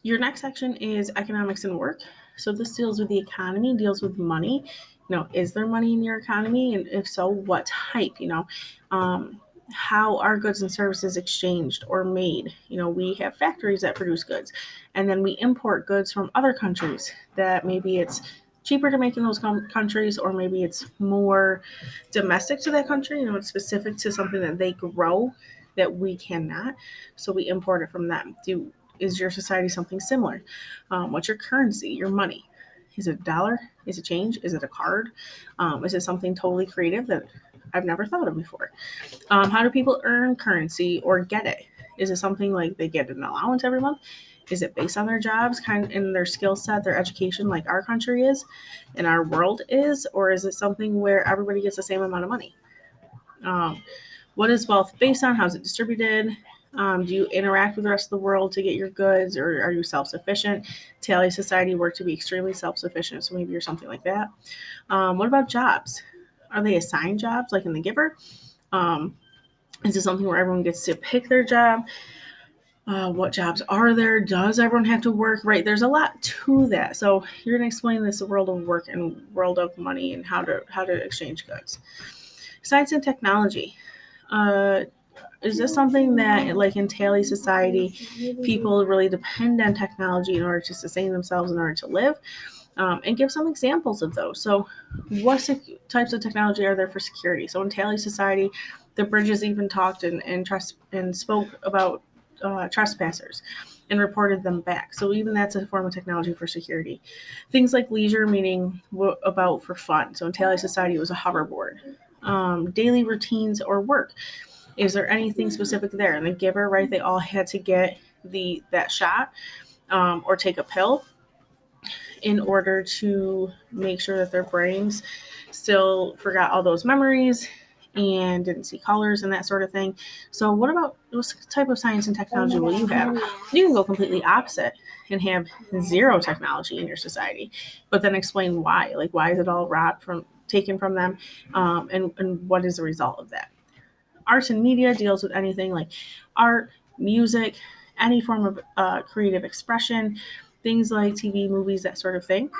Your next section is economics and work. So this deals with the economy, deals with money. Is there money in your economy? And if so, what type? How are goods and services exchanged or made? We have factories that produce goods, and then we import goods from other countries that maybe it's cheaper to make in those countries, or maybe it's more domestic to that country. It's specific to something that they grow that we cannot, so we import it from them. Is your society something similar? What's your currency, your money? Is it a dollar? Is it change? Is it a card? Is it something totally creative that I've never thought of before? How do people earn currency or get it? Is it something like they get an allowance every month? Is it based on their jobs, kind of in their skill set, their education, like our country is and our world is? Or is it something where everybody gets the same amount of money? What is wealth based on? How's it distributed? Do you interact with the rest of the world to get your goods, or are you self-sufficient? Tally society work to be extremely self-sufficient, so maybe you're something like that. What about jobs? Are they assigned jobs like in The Giver? Is it something where everyone gets to pick their job? What jobs are there? Does everyone have to work? Right, there's a lot to that. So you're going to explain this world of work and world of money and how to exchange goods. Science and technology. Is this something that, like in Tally society, people really depend on technology in order to sustain themselves, in order to live? And give some examples of those. So what types of technology are there for security? So in Tally society, the bridges even talked and spoke about trespassers and reported them back. So even that's a form of technology for security. Things like leisure, meaning about for fun. So in Tally society, it was a hoverboard. Daily routines or work. Is there anything specific there? And The Giver, right? They all had to get that shot or take a pill in order to make sure that their brains still forgot all those memories and didn't see colors and that sort of thing. So what type of science and technology will you have? You can go completely opposite and have zero technology in your society, but then explain why. Like, why is it all taken from them, and what is the result of that? Arts and media deals with anything like art, music, any form of creative expression, things like TV, movies, that sort of thing.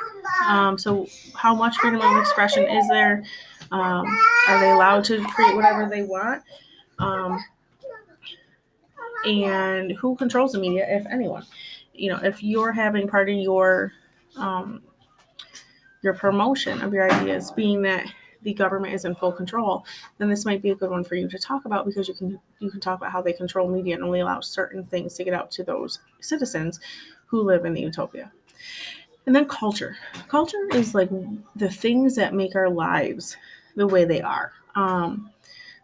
So how much freedom of expression is there? Are they allowed to create whatever they want? And who controls the media, if anyone? If you're having part of your promotion of your ideas being that the government is in full control, then this might be a good one for you to talk about, because you can talk about how they control media and only allow certain things to get out to those citizens who live in the utopia. And then culture. Culture is like the things that make our lives the way they are.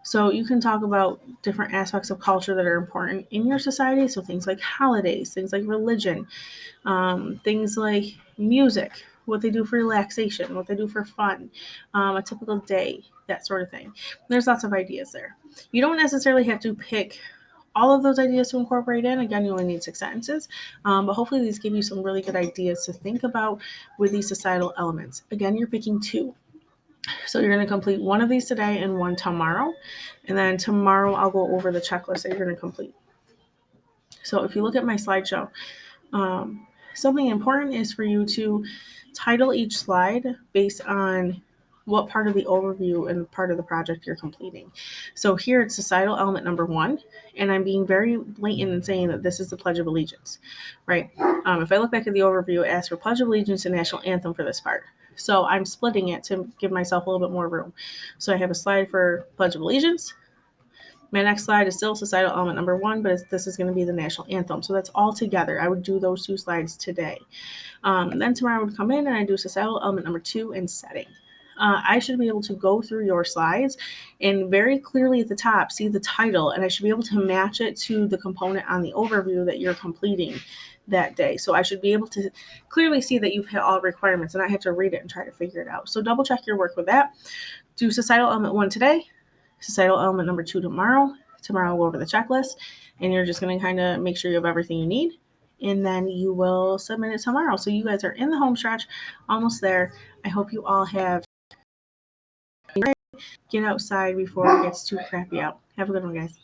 So you can talk about different aspects of culture that are important in your society. So things like holidays, things like religion, things like music, what they do for relaxation, what they do for fun, a typical day, that sort of thing. There's lots of ideas there. You don't necessarily have to pick all of those ideas to incorporate in. Again, you only need 6 sentences, but hopefully these give you some really good ideas to think about with these societal elements. Again, you're picking 2. So you're going to complete one of these today and one tomorrow. And then tomorrow I'll go over the checklist that you're going to complete. So if you look at my slideshow, something important is for you to title each slide based on what part of the overview and part of the project you're completing. So here it's societal element number 1, and I'm being very blatant in saying that this is the Pledge of Allegiance, right? If I look back at the overview, it asks for Pledge of Allegiance and National Anthem for this part. So I'm splitting it to give myself a little bit more room. So I have a slide for Pledge of Allegiance. My next slide is still societal element number 1, but this is going to be the national anthem. So that's all together. I would do those 2 slides today. Then tomorrow I would come in and I do societal element number 2 and setting. I should be able to go through your slides and very clearly at the top see the title, and I should be able to match it to the component on the overview that you're completing that day. So I should be able to clearly see that you've hit all requirements, and I have to read it and try to figure it out. So double check your work with that. Do societal element 1 today, societal element number 2 tomorrow. Tomorrow I'll go over the checklist, and you're just going to kind of make sure you have everything you need, and then you will submit it tomorrow. So you guys are in the home stretch, almost there. I hope you all have get outside before it gets too crappy out. Have a good one, guys.